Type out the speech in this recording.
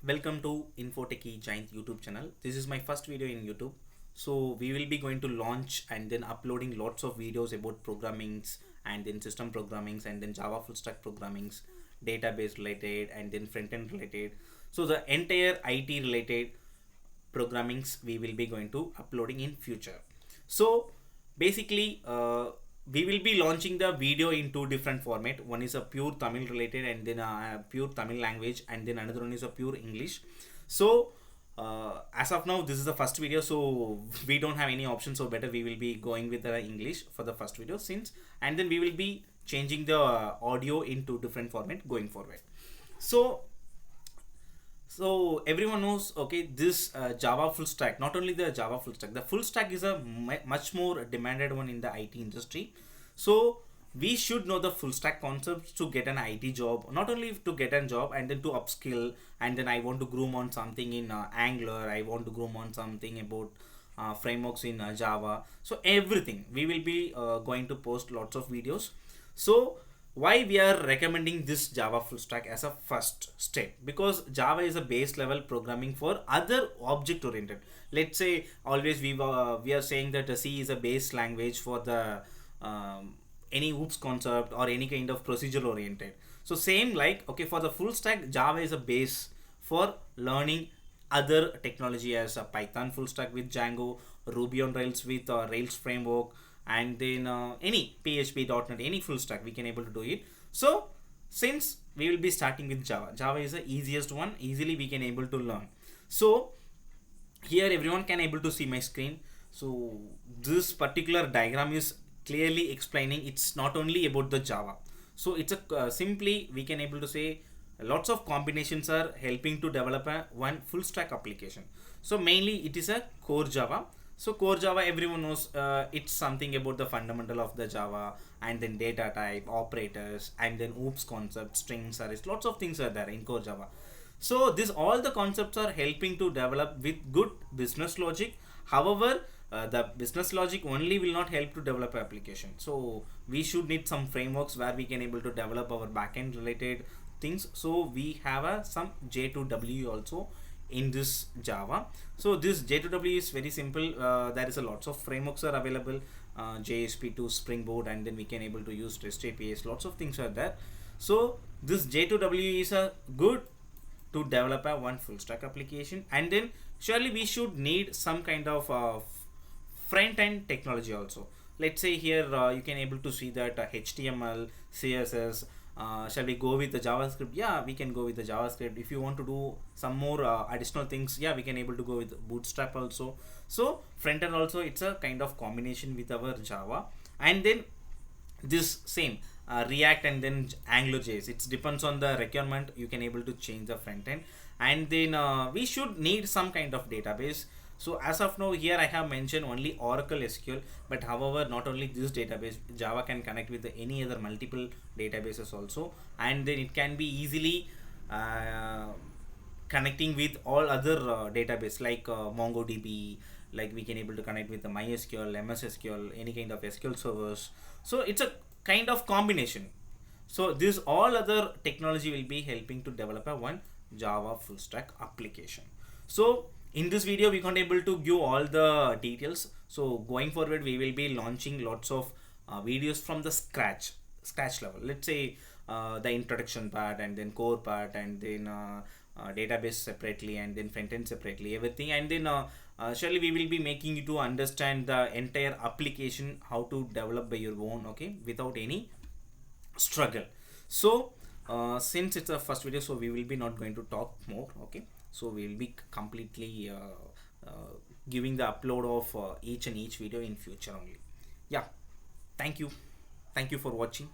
Welcome to Infotechy Giant YouTube channel. This is my first video in YouTube. So we will be going to launch and then uploading lots of videos about programmings and then system programmings and then Java full stack programmings, database related and then front end related. So the entire IT related programmings we will be going to uploading in future. So basically we will be launching the video in two different format. One is a pure Tamil related and then a pure Tamil language, and then another one is a pure English. So as of now this is the first video, so we don't have any option, so better we will be going with the English for the first video since, and then we will be changing the audio into different format going forward. So everyone knows, okay, this Java full stack, not only the Java full stack, the full stack is a much more demanded one in the IT industry. So we should know the full stack concepts to get an IT job, not only to get a job and then to upskill, and then I want to groom on something in Angular, I want to groom on something about frameworks in Java. So everything we will be going to post lots of videos. So why we are recommending this Java full stack as a first step? Because Java is a base level programming for other object oriented. Let's say always we are saying that C is a base language for the any OOPS concept or any kind of procedural oriented. So same like, okay, for the full stack, Java is a base for learning other technology as a Python full stack with Django, Ruby on Rails with Rails framework, and then any PHP.NET, any full stack we can able to do it. So since we will be starting with Java is the easiest one, easily we can able to learn. So here everyone can able to see my screen. So this particular diagram is clearly explaining it's not only about the Java. So it's a simply we can able to say lots of combinations are helping to develop one full stack application. So mainly it is a core Java. So core Java, everyone knows it's something about the fundamental of the Java, and then data type, operators, and then OOPS concept, strings, arrays, lots of things are there in core Java. So this all the concepts are helping to develop with good business logic. However, the business logic only will not help to develop application. So we should need some frameworks where we can able to develop our backend related things. So we have some J2W also in this Java. So this J2W is very simple. There is a lots of frameworks are available, JSP2, Spring Boot, and then we can able to use REST APIs. Lots of things are there. So this J2W is a good to develop a one full stack application, and then surely we should need some kind of front end technology also. Let's say here you can able to see that HTML, CSS. Shall we go with the JavaScript? Yeah, we can go with the JavaScript. If you want to do some more additional things, yeah, we can able to go with Bootstrap also. So front end also, it's a kind of combination with our Java, and then this same React and then AngularJS. It depends on the requirement. You can able to change the front end, and then we should need some kind of database. So as of now here I have mentioned only Oracle SQL, but however not only this database, Java can connect with any other multiple databases also, and then it can be easily connecting with all other database like MongoDB, like we can able to connect with the MySQL, MS SQL, any kind of SQL servers. So it's a kind of combination. So this all other technology will be helping to develop a one Java full stack application. So in this video we can't able to give all the details. So going forward we will be launching lots of videos from the scratch level. Let's say the introduction part, and then core part, and then database separately, and then front end separately, everything, and then surely we will be making you to understand the entire application, how to develop by your own, okay, without any struggle. So since it's a first video, so we will be not going to talk more, okay. So we will be completely giving the upload of each and each video in future only. Yeah, thank you for watching.